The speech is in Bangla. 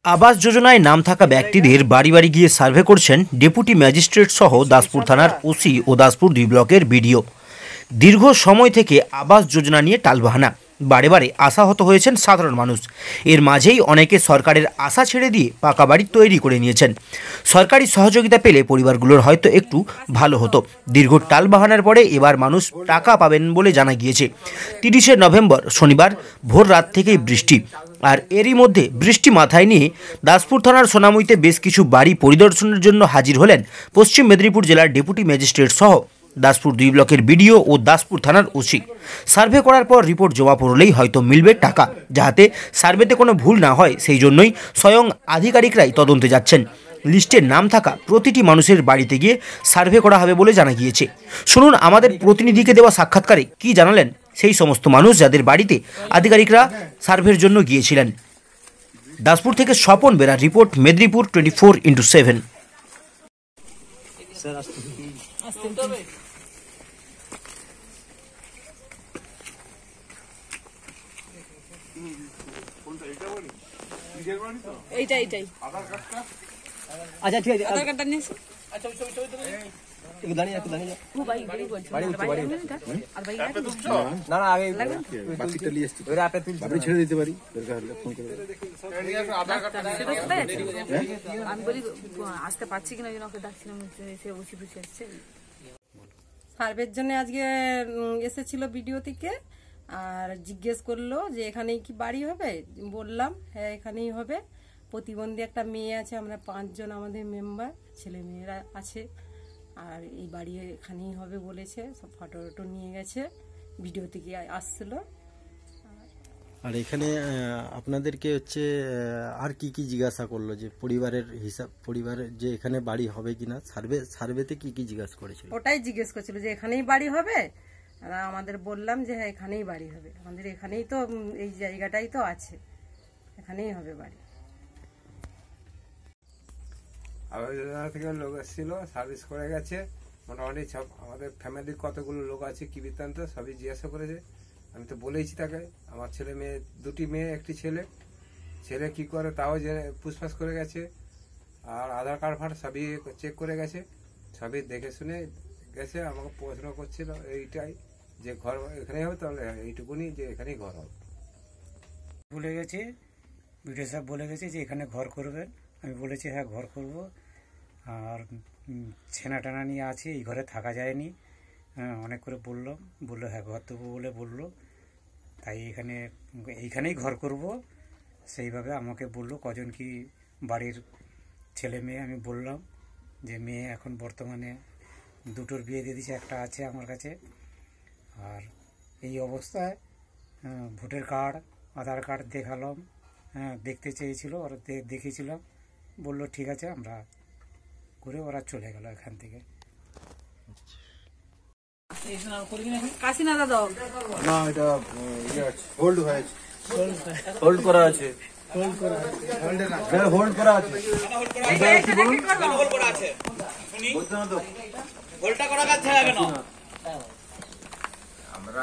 आवास योजनाয় नाम থাকা ব্যক্তিদের বাড়ি বাড়ি গিয়ে সার্ভে করছেন ডেপুটি ম্যাজিস্ট্রেট সহ দাসপুর থানার ওসি ও দাসপুর 2 ব্লকের বিডিও। দীর্ঘ সময় থেকে আবাস যোজনা নিয়ে টালবাহানা, বারে বারে আশাহত হয়েছেন সাধারণ মানুষ। এর মাঝেই অনেকে সরকারের আশা ছেড়ে দিয়ে পাকা বাড়ি তৈরি করে নিয়েছেন। সরকারি সহযোগিতা পেলে পরিবারগুলোর হয়তো একটু ভালো হতো। দীর্ঘ টালবাহানার পরে এবার মানুষ টাকা পাবেন বলে জানা গিয়েছে। 30শে নভেম্বর শনিবার ভোর রাত থেকেই বৃষ্টি, আর এরই মধ্যে বৃষ্টি মাথায় নিয়ে দাসপুর থানার সোনামুইতে বেশ কিছু বাড়ি পরিদর্শনের জন্য হাজির হলেন পশ্চিম মেদিনীপুর জেলার ডেপুটি ম্যাজিস্ট্রেট সহ দাসপুর 2 ব্লকের বিডিও ও দাসপুর থানার ওসি। সার্ভে করার পর রিপোর্ট জমা পড়লেই হয়তো মিলবে টাকা। যাতে সার্ভেতে কোনো ভুল না হয় সেই জন্যই স্বয়ং আধিকারিকরাই তদন্তে যাচ্ছেন। লিস্টে নাম থাকা প্রতিটি মানুষের বাড়িতে গিয়ে সার্ভে করা হবে বলে জানা গিয়েছে। শুনুন আমাদের প্রতিনিধিকে দেওয়া সাক্ষাৎকারে কি জানালেন সেই সমস্ত মানুষ যাদের বাড়িতে আধিকারিকরা সার্ভের জন্য গিয়েছিলেন। দাসপুর থেকে স্বপন বেরার রিপোর্ট, মেদিনীপুর 24/7। এইটাই আচ্ছা ঠিক আছে, আধার কার্ডটা নিয়ে এসো। আমি বলি আসতে পারছি কিনা, ওকে ডাকছিলাম, সে বসে বসে আসছে। সার্ভের জন্য আজকে এসেছিল ভিডিও থেকে, আর জিজ্ঞেস করলো যে এখানেই কি বাড়ি হবে। বললাম হ্যাঁ এখানেই হবে। প্রতিবন্ধী একটা মেয়ে আছে, আমরা 5 জন আমাদের মেম্বার, ছেলে মেয়েরা আছে, আর এই বাড়ি এখানেই হবে বলেছে। সব ফটো টটো নিয়ে গেছে, ভিডিও থেকে আসছিল। আর এখানে আপনাদেরকে হচ্ছে আর কি কি জিজ্ঞাসা করলো, যে পরিবারের হিসাব, পরিবারের যে এখানে বাড়ি হবে কিনা, সার্ভেতে কি কি জিজ্ঞাসা করেছিল? ওটাই জিজ্ঞেস করছিল যে এখানেই বাড়ি হবে। আর আমাদের বললাম যে হ্যাঁ এখানেই বাড়ি হবে, আমাদের এখানেই তো এই জায়গাটাই তো আছে, এখানেই হবে বাড়ি। আবাস যোজনা থেকে লোক এসেছিল, সার্ভিস করে গেছে। মোটামুটি সব আমাদের ফ্যামিলির কতগুলো লোক আছে, কি বৃত্তান্ত সবই জিজ্ঞাসা করেছে। আমি তো বলেইছি তাকে, আমার ছেলে মেয়ে, 2টি মেয়ে 1টি ছেলে। ছেলে কি করে তাও যে পুষপাস করে গেছে, আর আধার কার্ড ফার্ড সবই চেক করে গেছে, সবই দেখে শুনে গেছে। আমাকে প্রশ্ন করছিল এইটাই যে ঘর এখানেই হবে, তাহলে এইটুকুনি যে এখানেই ঘর হবে। বলে গেছে, বিডিও সাহেব বলে গেছে যে এখানে ঘর করবেন। আমি বলেছি হ্যাঁ ঘর করব, আর ছেনা টানা নিয়ে আছে, এই ঘরে থাকা যায়নি। হ্যাঁ অনেক করে বললো হ্যাঁ ঘর দেবো বলে বললো, তাই এইখানেই ঘর করব। সেইভাবে আমাকে বললো কজন কি বাড়ির ছেলে মেয়ে। আমি বললাম যে মেয়ে এখন বর্তমানে 2টোর বিয়ে দিয়ে দিয়েছে, একটা আছে আমার কাছে। আর এই অবস্থায় ভোটার কার্ড, আধার কার্ড দেখালাম, হ্যাঁ দেখতে চেয়েছিল, ওরা দেখিয়েছিলাম, বললো ঠিক আছে আমরা করে, ওরা চলে গেল এখান থেকে। কাশি না দাও না, এটা হোল্ড হয়েছে, হোল্ড করা আছে, হোল্ড করা আছে, হোল্ডটা করা আছে কেন? আমরা